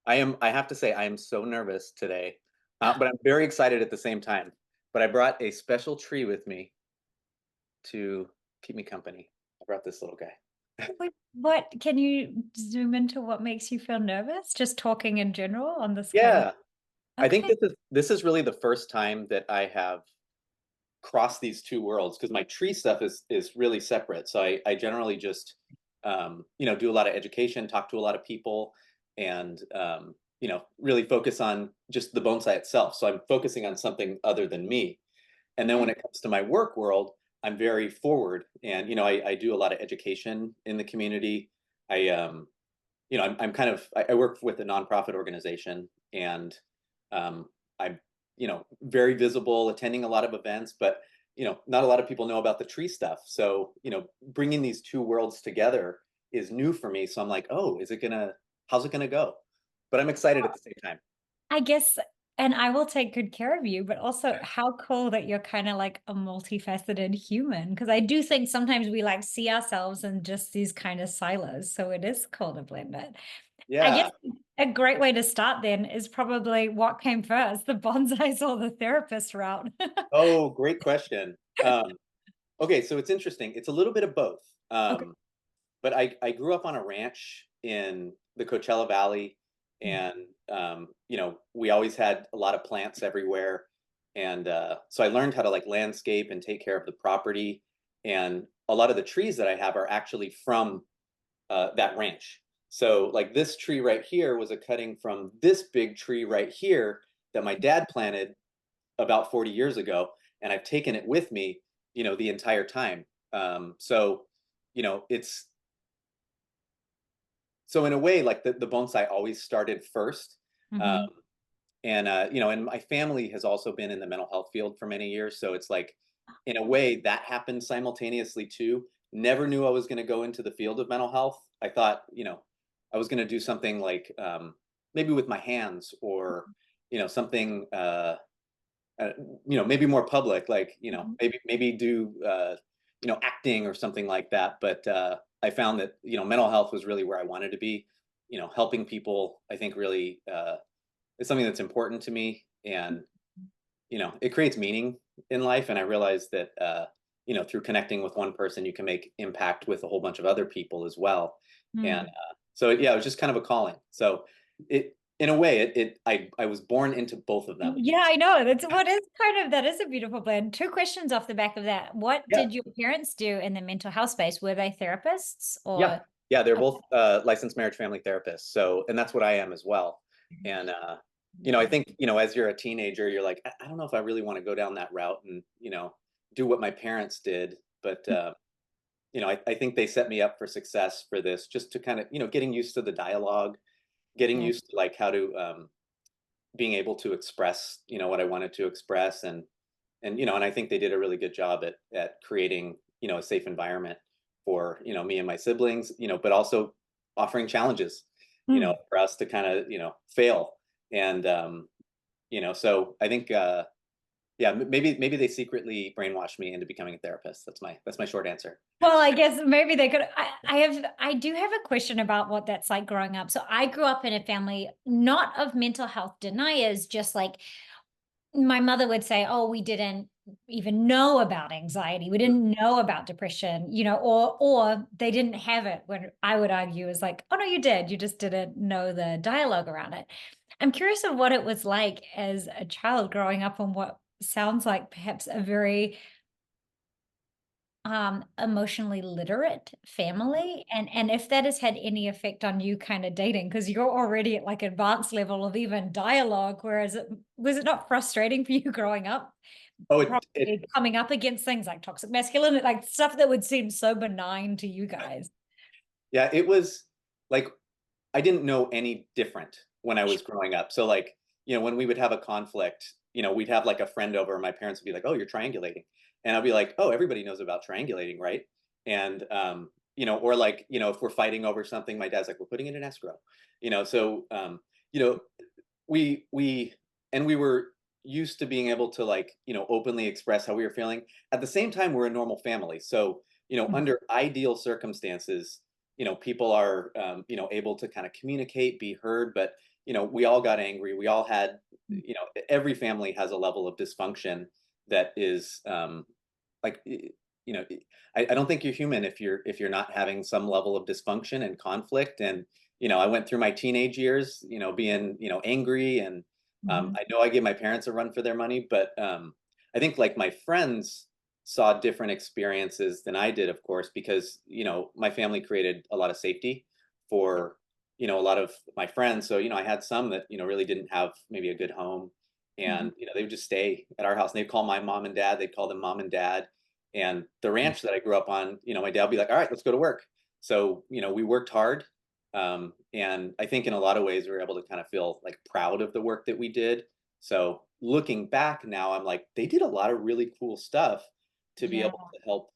I have to say, I am so nervous today, but I'm very excited at the same time. But I brought a special tree with me to keep me company. I brought this little guy. What can you zoom into what makes you feel nervous? Just talking in general on this kind of Yeah, I think okay. this is really the first time that I have crossed these two worlds because my tree stuff is really separate. So I generally just do a lot of education, talk to a lot of people, and really focus on just the bonsai itself. So I'm focusing on something other than me. And then when Yeah. it comes to my work world, I'm very forward, and I do a lot of education in the community. I'm kind of I work with a nonprofit organization, and I'm very visible, attending a lot of events, but not a lot of people know about the tree stuff. So bringing these two worlds together is new for me. So I'm like, oh, how's it gonna go? But I'm excited at the same time. I guess, and I will take good care of you, but also how cool that you're kind of like a multifaceted human. Because I do think sometimes we like see ourselves in just these kind of silos. So it is cool to blend it. I guess Yeah. a great way to start then is probably what came first, the bonsais or the therapist route. Oh, great question. Okay, so it's interesting. It's a little bit of both. Okay. But I grew up on a ranch in the Coachella Valley, and we always had a lot of plants everywhere, and so I learned how to like landscape and take care of the property. And a lot of the trees that I have are actually from that ranch. So like this tree right here was a cutting from this big tree right here that my dad planted about 40 years ago, and I've taken it with me, the entire time. So it's so in a way, like the bonsai always started first. Um, Hmm. and my family has also been in the mental health field for many years. So it's like, in a way, that happened simultaneously too. Never knew I was going to go into the field of mental health. I thought, I was going to do something like maybe with my hands, or, something, uh, maybe more public, like, maybe do, acting or something like that. But I found that, mental health was really where I wanted to be. Helping people, I think, really is something that's important to me. And, it creates meaning in life. And I realized that, through connecting with one person, you can make impact with a whole bunch of other people as well. And so, yeah, it was just kind of a calling. So in a way, I was born into both of them. Yeah, I know. That's what is kind of that is a beautiful blend. Two questions off the back of that. What Yeah. did your parents do in the mental health space? Were they therapists Yeah. or Yeah, they're okay. both licensed marriage family therapists. So, and that's what I am as well. And I Yeah. think, as you're a teenager, you're like, I don't know if I really want to go down that route and, do what my parents did. But I think they set me up for success for this, just to kind of, getting used to the dialogue, getting Yeah. used to like how to being able to express, what I wanted to express. And I think they did a really good job at creating, a safe environment for, me and my siblings, but also offering challenges, Hmm. for us to kind of, fail. And so I think yeah, maybe they secretly brainwashed me into becoming a therapist. That's my short answer. Well, I guess maybe they could. I do have a question about what that's like growing up. So I grew up in a family not of mental health deniers, just like my mother would say, "Oh, we didn't even know about anxiety. We didn't know about depression, or they didn't have it." When I would argue is like, "Oh no, you did. You just didn't know the dialogue around it." I'm curious of what it was like as a child growing up on what sounds like perhaps a very emotionally literate family, and if that has had any effect on you kind of dating because you're already at like advanced level of even dialogue, whereas was it not frustrating for you growing up, Oh, it probably coming up against things like toxic masculinity, like stuff that would seem so benign to you guys? yeah, it was like I didn't know any different when I was growing up. So like, when we would have a conflict, we'd have like a friend over, and my parents would be like, "Oh, you're triangulating." And I'll be like, "Oh, everybody knows about triangulating, right?" And or like, if we're fighting over something, my dad's like, "We're putting it in escrow." So you know, we were used to being able to like, openly express how we were feeling. At the same time, we're a normal family. So, under ideal circumstances, people are able to kind of communicate, be heard. But we all got angry. We all had, Mm. every family has a level of dysfunction that is, like, I don't think you're human if you're not having some level of dysfunction and conflict. And, I went through my teenage years, being, angry, and Mhm. I know I gave my parents a run for their money, but I think like my friends saw different experiences than I did, of course, because, my family created a lot of safety for, a lot of my friends. So, I had some that, really didn't have maybe a good home, Mhm. and, they would just stay at our house, and they'd call my mom and dad, they'd call them mom and dad. And the ranch that I grew up on, my dad would be like, all right, let's go to work. So, we worked hard. And I think in a lot of ways we were able to kind of feel like proud of the work that we did. So looking back now, I'm like, they did a lot of really cool stuff to be Yeah. able to help,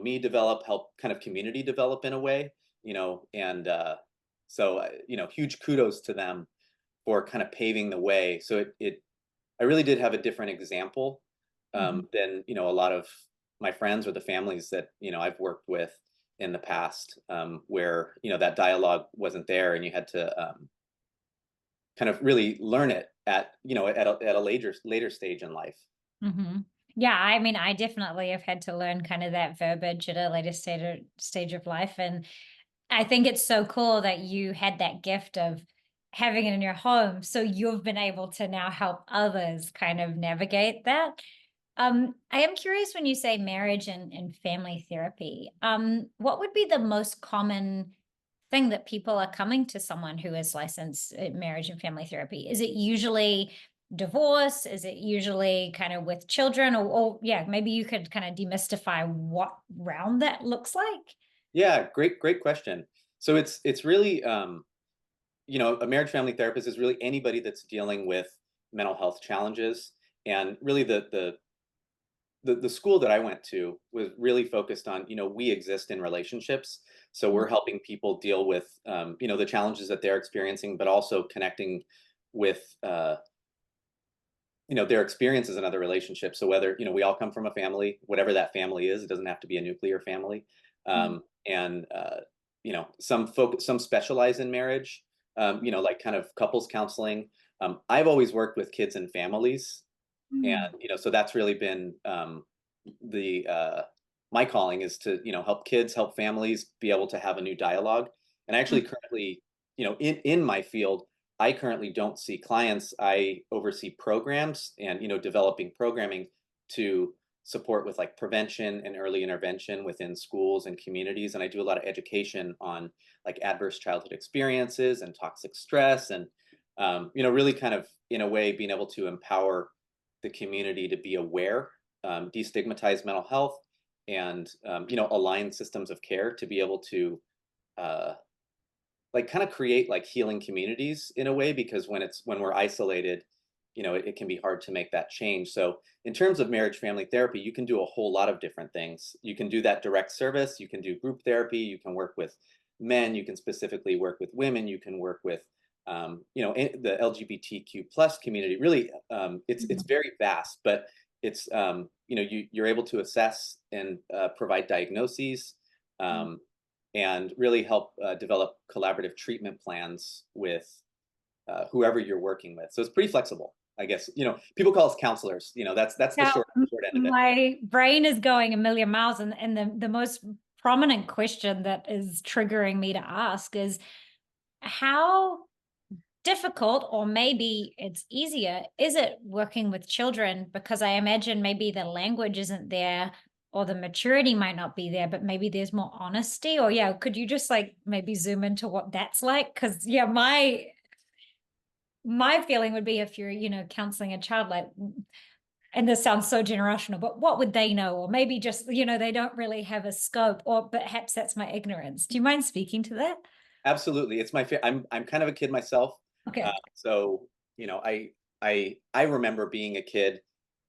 me develop, help kind of community develop in a way, and so, huge kudos to them for kind of paving the way. So I really did have a different example, Mhm. than, a lot of my friends or the families that, I've worked with in the past, where, that dialogue wasn't there, and you had to, kind of really learn it at, at a later stage in life. Mhm. Yeah, I mean, I definitely have had to learn kind of that verbiage at a later stage of life, and I think it's so cool that you had that gift of having it in your home, so you've been able to now help others kind of navigate that. I am curious when you say marriage and family therapy. What would be the most common thing that people are coming to someone who is licensed in marriage and family therapy? Is it usually divorce? Is it usually kind of with children? Or yeah, maybe you could kind of demystify what round that looks like. Yeah, great question. So it's really, a marriage family therapist is really anybody that's dealing with mental health challenges. And really the school that I went to was really focused on, we exist in relationships. So Mm, we're helping people deal with, the challenges that they're experiencing, but also connecting with, their experiences in other relationships. So whether, we all come from a family, whatever that family is, it doesn't have to be a nuclear family. mm, And some specialize in marriage, like kind of couples counseling. I've always worked with kids and families, and mm, so that's really been, the my calling is to, help kids, help families be able to have a new dialogue. And I mm, actually currently, in my field, I currently don't see clients. I oversee programs and, developing programming to support with like prevention and early intervention within schools and communities. And I do a lot of education on like adverse childhood experiences and toxic stress, and, really kind of in a way being able to empower the community to be aware, destigmatize mental health, and, align systems of care to be able to, uh, like kind of create like healing communities in a way, because when we're isolated, it can be hard to make that change. So in terms of marriage family therapy, you can do a whole lot of different things. You can do that direct service, you can do group therapy, you can work with men, you can specifically work with women, you can work with, the LGBTQ plus community. Really, it's mm, very vast, but it's, you're able to assess and, provide diagnoses, mm. um, and really help, develop collaborative treatment plans with, whoever you're working with. So it's pretty flexible, I guess. People call us counselors. That's the Now, short end of it. my brain is going a million miles, and the most prominent question that is triggering me to ask is how difficult, or maybe it's easier, is it working with children? Because I imagine maybe the language isn't there or the maturity might not be there, but maybe there's more honesty. Or yeah, could you just like maybe zoom into what that's like? Because yeah, my feeling would be if you're, counseling a child, like, and this sounds so generational, but what would they know? Or maybe just, they don't really have a scope, or perhaps that's my ignorance. Do you mind speaking to that? Absolutely, it's I'm kind of a kid myself, Okay. so I remember being a kid,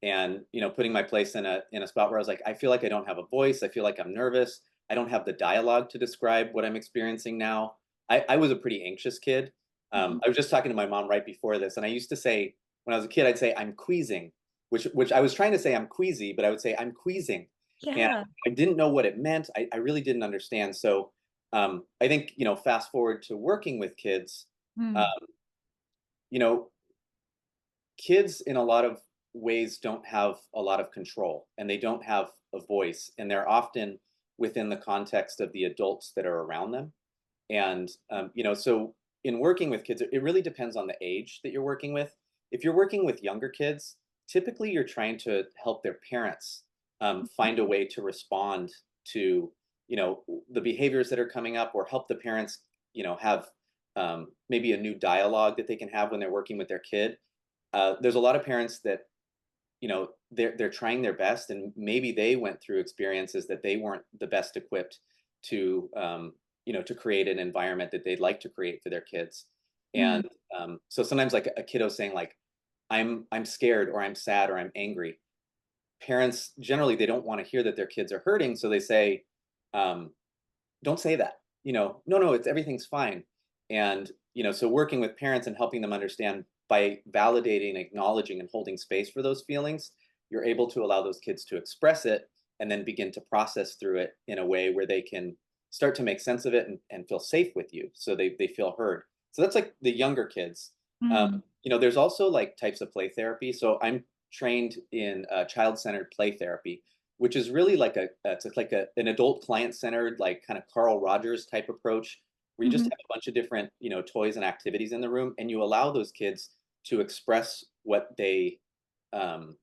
and putting my place in a spot where I was like, I feel like I don't have a voice. I feel like I'm nervous. I don't have the dialogue to describe what I'm experiencing now. I was a pretty anxious kid. Mhm. I was just talking to my mom right before this, and I used to say when I was a kid, I'd say I'm queasing, which I was trying to say I'm queasy, but I would say I'm queasing, and Yeah. I didn't know what it meant. I really didn't understand. So, I think, fast forward to working with kids, uh, Mm. you know, kids in a lot of ways don't have a lot of control and they don't have a voice, and they're often within the context of the adults that are around them. And so in working with kids, it really depends on the age that you're working with. If you're working with younger kids, typically you're trying to help their parents find a way to respond to the behaviors that are coming up, or help the parents have maybe a new dialogue that they can have when they're working with their kid. There's a lot of parents that they're trying their best, and maybe they went through experiences that they weren't the best equipped to to create an environment that they'd like to create for their kids. Mm, And so sometimes, like, a kiddo saying, like, I'm scared, or I'm sad, or I'm angry, parents generally, they don't want to hear that their kids are hurting, so they say, um, don't say that. No, no, it's everything's fine. And so working with parents and helping them understand, by validating, acknowledging, and holding space for those feelings, you're able to allow those kids to express it, and then begin to process through it in a way where they can start to make sense of it, and feel safe with you, so they feel heard. So that's like the younger kids. mm, There's also like types of play therapy. So I'm trained in child-centered play therapy, which is really like it's like an adult client-centered, like kind of Carl Rogers type approach, where you just mhm, have a bunch of different toys and activities in the room, and you allow those kids to express what they um,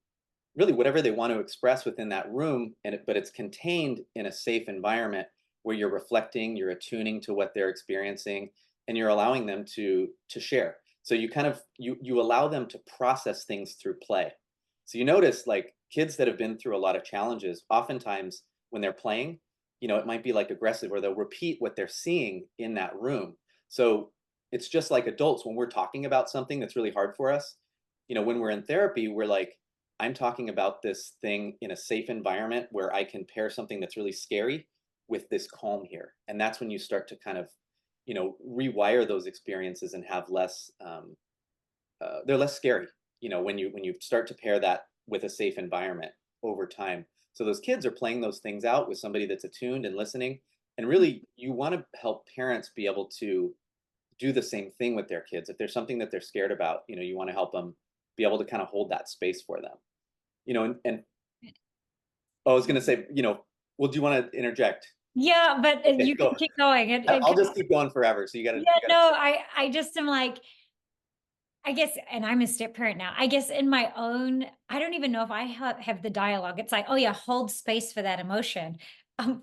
really, whatever they want to express within that room, but it's contained in a safe environment where you're reflecting, you're attuning to what they're experiencing, and you're allowing them to share. So you kind of you allow them to process things through play. So you notice, like, kids that have been through a lot of challenges, oftentimes when they're playing, it might be like aggressive, or they'll repeat what they're seeing in that room. So it's just like adults, when we're talking about something that's really hard for us, when we're in therapy, we're like, I'm talking about this thing in a safe environment where I can pair something that's really scary with this calm here. And that's when you start to kind of, rewire those experiences and have less, they're less scary, when you start to pair that with a safe environment over time. So those kids are playing those things out with somebody that's attuned and listening. And really, you want to help parents be able to do the same thing with their kids. If there's something that they're scared about, you want to help them be able to kind of hold that space for them. And I was going to say, well, do you want to interject? yeah, but Okay, you can go. keep going. I'll just keep going forever. So Yeah, you got to no, say. I just am like, I guess, and I'm a step parent now. I guess in my own, I don't even know if I have the dialogue. It's like, oh yeah, hold space for that emotion. Um,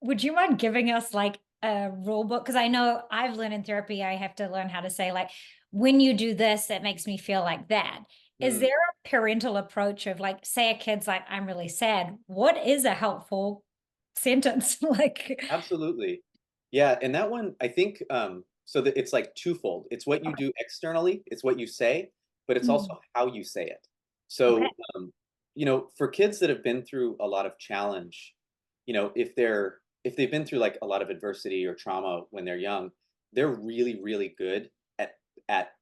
would you mind giving us like a rule book? Because I know I've learned in therapy, I have to learn how to say, like, when you do this, it makes me feel like that. Is Hmm, there a parental approach of, like, say a kid's like, I'm really sad. What is a helpful sentence? Like, absolutely. Yeah, and that one, I think, so that it's like twofold. It's what you okay, do externally, it's what you say, but it's mm, also how you say it. okay, So, for kids that have been through a lot of challenge, if they've been through like a lot of adversity or trauma when they're young, they're really, really good at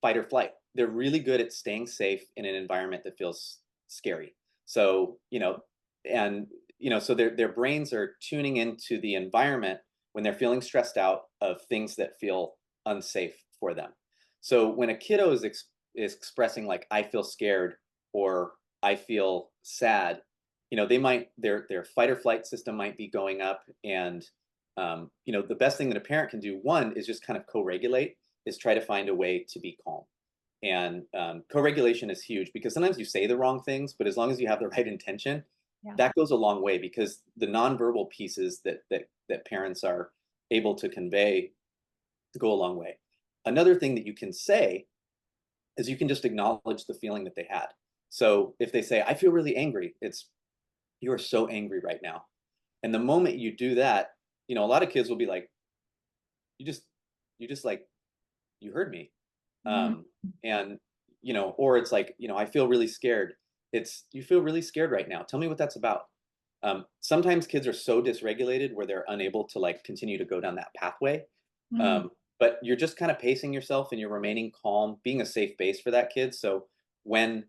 fight or flight. They're really good at staying safe in an environment that feels scary. So, and so their brains are tuning into the environment when they're feeling stressed out of things that feel unsafe for them. So when a kiddo is expressing, like, I feel scared, or I feel sad, they might their fight or flight system might be going up. And the best thing that a parent can do, one, is just kind of co-regulate, is try to find a way to be calm. And co-regulation is huge, because sometimes you say the wrong things, but as long as you have the right intention, yeah, that goes a long way, because the nonverbal pieces that parents are able to convey go a long way. Another thing that you can say is, you can just acknowledge the feeling that they had. So if they say, I feel really angry, it's, you are so angry right now. And the moment you do that, a lot of kids will be like, you just like, you heard me. mm, um, and or it's like, I feel really scared. It's, you feel really scared right now, tell me what that's about. Sometimes kids are so dysregulated where they're unable to, like, continue to go down that pathway. mm, But you're just kind of pacing yourself, and you're remaining calm, being a safe base for that kid. So when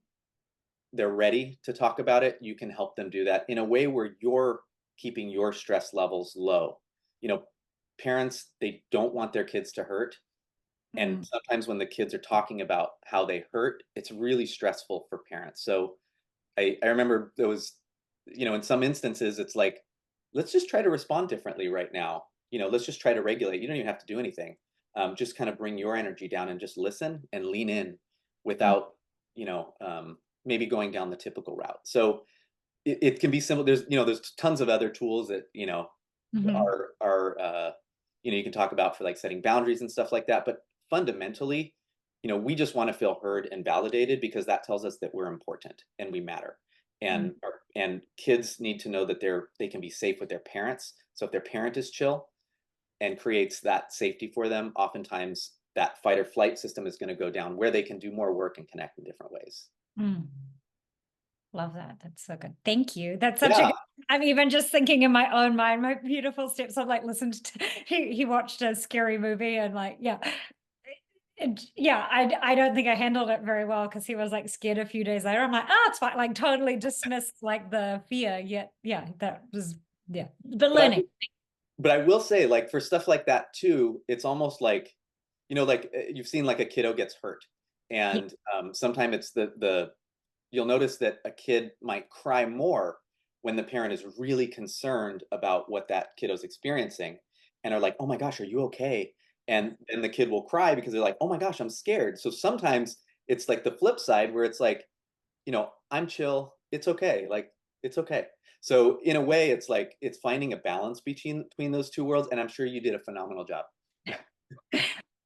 they're ready to talk about it, you can help them do that in a way where you're keeping your stress levels low. you know Parents, they don't want their kids to hurt, And Mm, sometimes when the kids are talking about how they hurt, it's really stressful for parents. So I remember there was, in some instances, it's like, let's just try to respond differently right now. Let's just try to regulate. You don't even have to do anything. Just kind of bring your energy down and just listen and lean in mm, without, maybe going down the typical route. So it can be simple. There's tons of other tools that, mhm, you can talk about for like setting boundaries and stuff like that. But fundamentally, we just want to feel heard and validated because that tells us that we're important and we matter. mm, And kids need to know that they can be safe with their parents. So if their parent is chill and creates that safety for them, oftentimes that fight or flight system is going to go down where they can do more work and connect in different ways. mm. Love that. That's so good. Thank you. That's such a Yeah, good. I'm even just thinking in my own mind, my beautiful steps. I've like listened to he watched a scary movie and like, yeah. Yeah, I don't think I handled it very well because he was like scared a few days later. I'm like, oh, it's fine. Like totally dismissed like the fear. Yet, yeah, that was yeah. But but learning. I will say, like for stuff like that too, it's almost like, like you've seen like a kiddo gets hurt, Yeah. and sometimes it's the you'll notice that a kid might cry more when the parent is really concerned about what that kiddo's experiencing, and are like, "Oh my gosh, are you okay?" And then the kid will cry because they're like, "Oh my gosh, I'm scared." So sometimes it's like the flip side where it's like, I'm chill. It's okay. Like it's okay. So in a way, it's like it's finding a balance between those two worlds, and I'm sure you did a phenomenal job.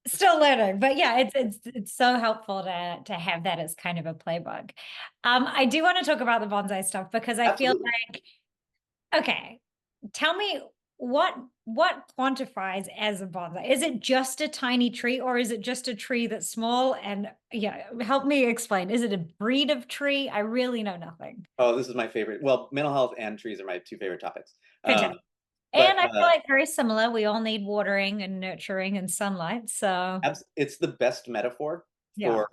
Still learning, but yeah, it's so helpful to have that as kind of a playbook. I do want to talk about the bonsai stuff because I feel Absolutely. like okay, tell me what quantifies as a bonsai? Is it just a tiny tree or is it just a tree that's small? And yeah, help me explain. Is it a breed of tree? I really know nothing. Oh, this is my favorite. Well, mental health and trees are my two favorite topics. Fantastic. But And I feel like very similar. We all need watering and nurturing and sunlight. So it's the best metaphor yeah, for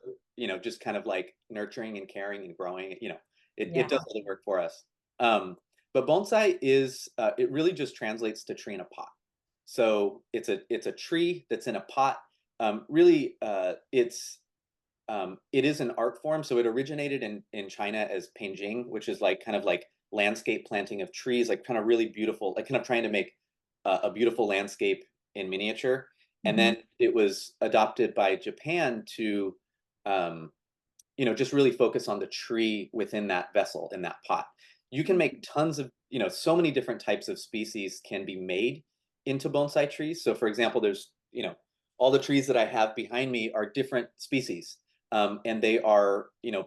just kind of like nurturing and caring and growing. It does yeah. all the work for us. Um, but bonsai is it really just translates to tree in a pot. So it's a tree that's in a pot. Really it is an art form. So it originated in China as Penjing, which is like kind of like landscape planting of trees, like kind of really beautiful, like kind of trying to make a beautiful landscape in miniature. And Mhm. then it was adopted by Japan to, um, just really focus on the tree within that vessel, in that pot. You can make tons of, so many different types of species can be made into bonsai trees. So, for example, there's, all the trees that I have behind me are different species, and they are, you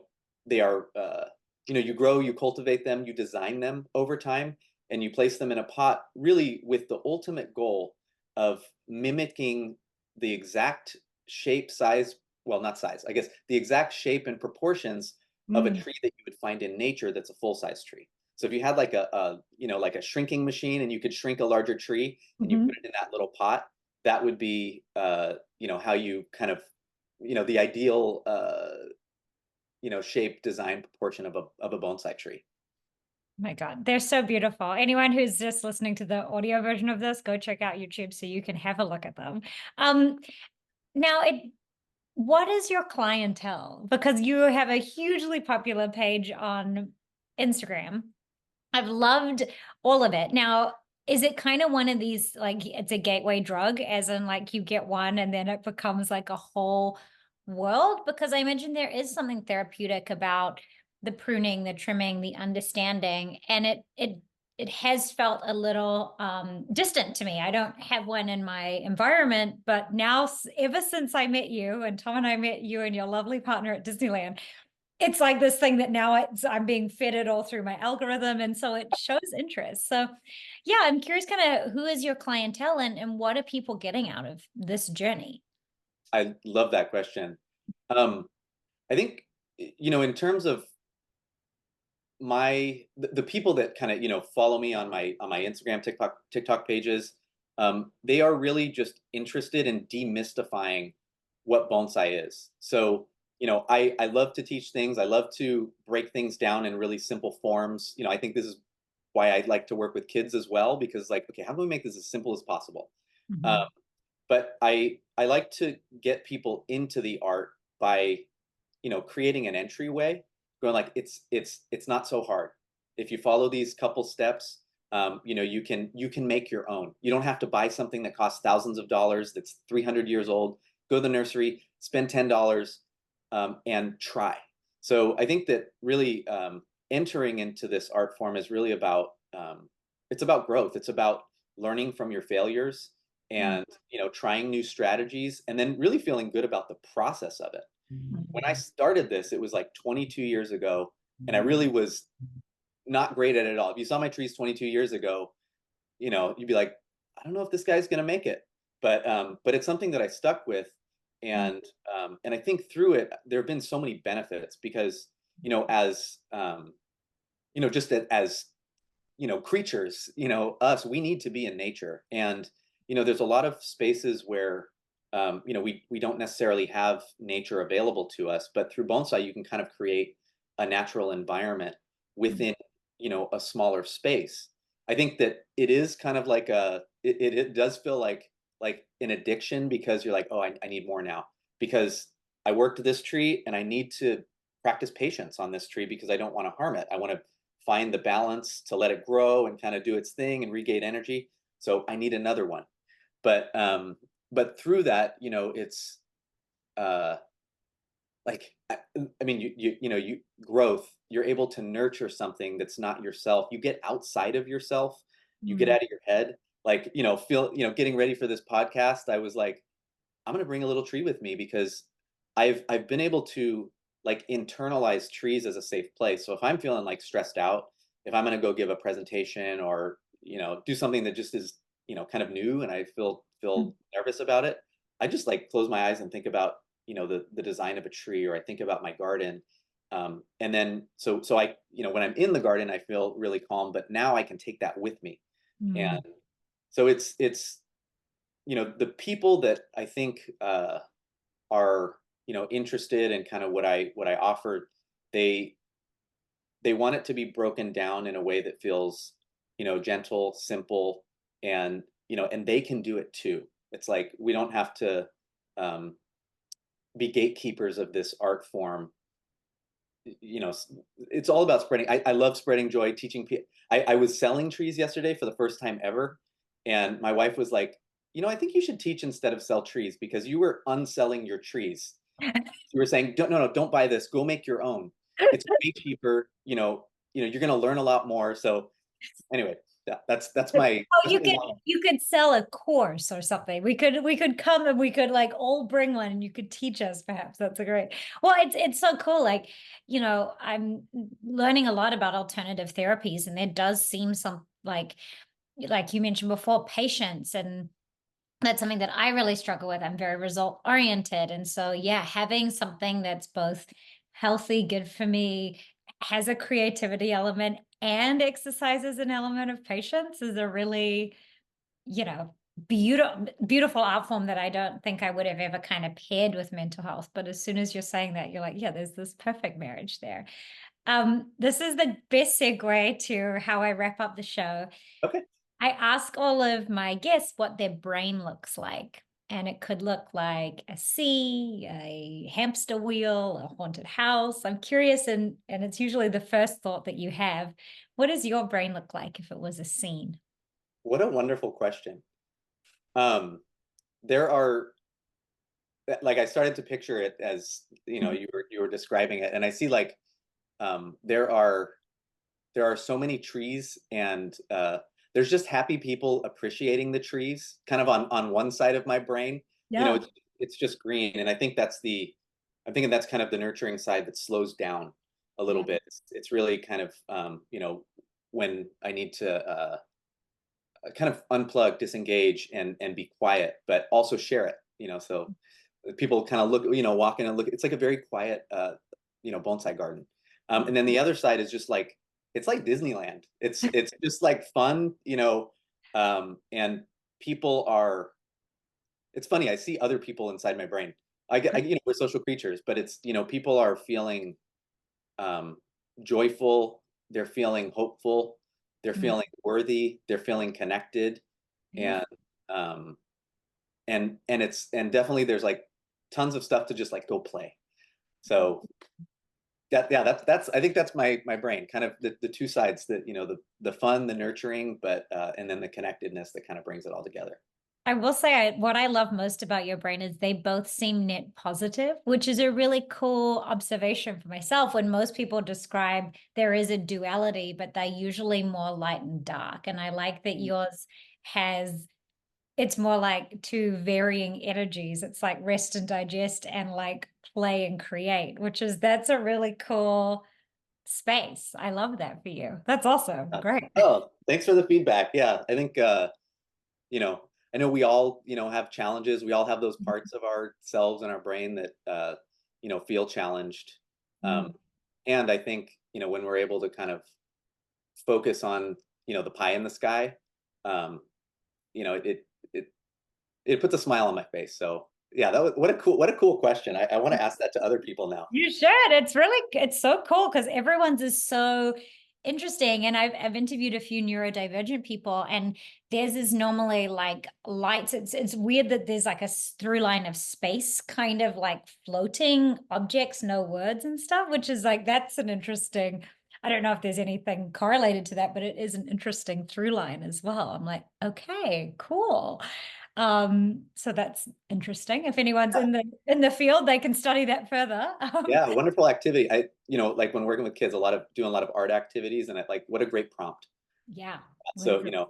grow, you cultivate them, you design them over time, and you place them in a pot, really with the ultimate goal of mimicking the exact shape, size, well, not size, I guess the exact shape and proportions of a Mm, tree that you would find in nature that's a full size tree. So if you had like like a shrinking machine and you could shrink a larger tree and you put mhm. it in that little pot, that would be how you kind of the ideal shape, design, proportion of a bonsai tree. My God, they're so beautiful. Anyone who's just listening to the audio version of this, go check out YouTube so you can have a look at them. Um, now what is your clientele? Because you have a hugely popular page on Instagram. I've loved all of it. Now, is it kind of one of these like it's a gateway drug, as in like you get one and then it becomes like a whole world? Because I imagine there is something therapeutic about the pruning, the trimming, the understanding, and it has felt a little distant to me. I don't have one in my environment, but now ever since I met you and Tom and I met you and your lovely partner at Disneyland, it's like this thing that now I'm being fed it all through my algorithm. And so it shows interest. So yeah, I'm curious kind of who is your clientele and what are people getting out of this journey? I love that question. Um, I think in terms of the people that kind of follow me on my Instagram, TikTok pages, they are really just interested in demystifying what bonsai is. So I love to teach things. I love to break things down in really simple forms. I think this is why I like to work with kids as well, because like, okay, how can we make this as simple as possible? Um, Mhm. but I like to get people into the art by, creating an entryway, going like it's not so hard. If you follow these couple steps, you can make your own. You don't have to buy something that costs thousands of dollars that's 300 years old. Go to the nursery, spend $10, and try. So I think that really entering into this art form is really about it's about growth. It's about learning from your failures Mm, and trying new strategies and then really feeling good about the process of it. When I started this, it was like 22 years ago, and I really was not great at it at all. If you saw my trees 22 years ago, you'd be like, I don't know if this guy's gonna make it. But it's something that I stuck with, mm, and I think through it, there have been so many benefits because, as just as creatures, us, we need to be in nature. And, there's a lot of spaces where, we don't necessarily have nature available to us, but through bonsai, you can kind of create a natural environment mm, within, a smaller space. I think that it is kind of like it does feel like an addiction because you're like, oh, I need more now because I worked this tree and I need to practice patience on this tree because I don't want to harm it. I want to find the balance to let it grow and kind of do its thing and regain energy. So I need another one. But through that, it's uh like I mean you growth, you're able to nurture something that's not yourself. You get outside of yourself, you get mm, out of your head. Like, getting ready for this podcast, I was like, I'm gonna bring a little tree with me because I've been able to like internalize trees as a safe place. So if I'm feeling like stressed out, if I'm gonna go give a presentation or do something that just is kind of new and I mm, feel nervous about it, I just like close my eyes and think about the design of a tree, or I think about my garden. And then so I when I'm in the garden I feel really calm, but now I can take that with me. And mm, so it's the people that I think are interested in kind of what I offer, they they want it to be broken down in a way that feels gentle, simple, and and they can do it too. It's like we don't have to um, be gatekeepers of this art form. It's all about spreading. I love spreading joy, teaching people. I was selling trees yesterday for the first time ever, and my wife was like, I think you should teach instead of sell trees because you were unselling your trees. You were saying, don't, no, no, don't buy this. Go make your own. It's way cheaper. You're going to learn a lot more. So anyway, that's my oh, that's my long. you could sell a course or something. We could come and we could like all bring one and you could teach us perhaps. That's a great. Well, it's so cool. Like, I'm learning a lot about alternative therapies and there does seem some like you mentioned before, patience, and that's something that I really struggle with. I'm very result oriented. And so, yeah, having something that's both healthy, good for me, has a creativity element, and exercises an element of patience is a really, you know, beautiful art form that I don't think I would have ever kind of paired with mental health. But as soon as you're saying that, you're like, yeah, there's this perfect marriage there. This is the best segue to how I wrap up the show. Okay. I ask all of my guests what their brain looks like. And it could look like a sea, a hamster wheel, a haunted house. I'm curious, and it's usually the first thought that you have. What does your brain look like if it was a scene? What a wonderful question. Um, there are like I started to picture it as Mhm. you were describing it, and I see like there are so many trees, and there's just happy people appreciating the trees kind of on one side of my brain. you know Yeah. it's, it's just green, and I'm thinking that's kind of the nurturing side that slows down a little Yeah. bit. It's really kind of when I need to kind of unplug, disengage, and be quiet, but also share it. So people kind of look, walk in and look. It's like a very quiet, bonsai garden. And then the other side is just like it's like Disneyland. It's just like fun, and people are. It's funny. I see other people inside my brain. We're social creatures, but it's people are feeling um, joyful. They're feeling hopeful. They're Mm. feeling worthy. They're feeling connected, Yeah. and um, and definitely there's like tons of stuff to just like go play. So that, yeah, that's I think that's my brain, kind of the two sides, that the fun, the nurturing, but and then the connectedness that kind of brings it all together. I will say what I love most about your brain is they both seem net positive, which is a really cool observation for myself. When most people describe there is a duality, but they're usually more light and dark. And I like that yours has, it's more like two varying energies. It's like rest and digest and like play and create, that's a really cool space. I love that for you. That's awesome. Great. Oh, thanks for the feedback. Yeah, I think I know we all have challenges. We all have those parts of ourselves and our brain that feel challenged. Um, Mm. and I think when we're able to kind of focus on the pie in the sky, um, it it puts a smile on my face. So yeah, that was what a cool question. I want to ask that to other people now. You should. It's so cool because everyone's is so interesting. And I've interviewed a few neurodivergent people, and theirs is normally like lights. It's weird that there's like a through line of space, kind of like floating objects, no words and stuff, which is like that's an interesting. I don't know if there's anything correlated to that, but it is an interesting through line as well. I'm like, okay, cool. So that's interesting. If anyone's Yeah, in the field, they can study that further. yeah, wonderful activity. Like when working with kids, doing a lot of art activities, and like what a great prompt. Yeah, So, 100%.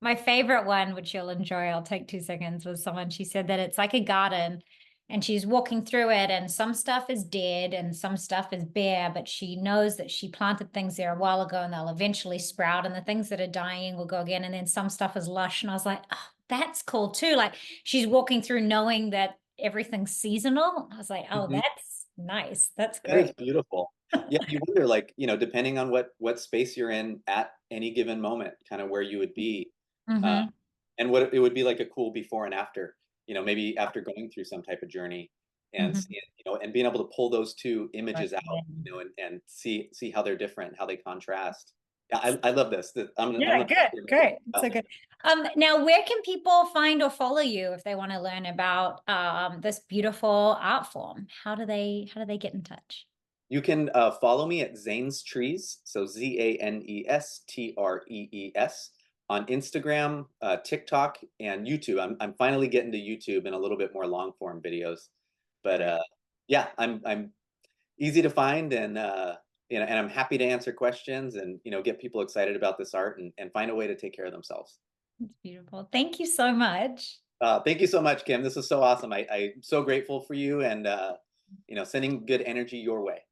My favorite one, which you'll enjoy, I'll take 2 seconds, was someone, she said that it's like a garden and she's walking through it and some stuff is dead and some stuff is bare, but she knows that she planted things there a while ago and they'll eventually sprout and the things that are dying will go again. And then some stuff is lush. And I was like, oh, that's cool too. Like she's walking through knowing that everything's seasonal. I was like, oh, mhm. that's nice. That's That is great. beautiful. Yeah, you wonder, like, depending on what space you're in at any given moment, kind of where you would be, uh, Mm-hmm. and what it would be like a cool before and after. Maybe after going through some type of journey, and Mm-hmm. seeing, and being able to pull those two images out, and see how they're different, how they contrast. Yeah, I love this. I'm Yeah, gonna good, great. So good. Now where can people find or follow you if they want to learn about this beautiful art form? How do they get in touch? You can follow me at Zane's Trees, so ZANESTREES, on Instagram, TikTok, and YouTube. I'm finally getting to YouTube and a little bit more long form videos, but Great. yeah, I'm easy to find, and and I'm happy to answer questions, and get people excited about this art, and find a way to take care of themselves. It's beautiful. Thank you so much. Thank you so much, Kim. This is so awesome. I'm so grateful for you, and sending good energy your way.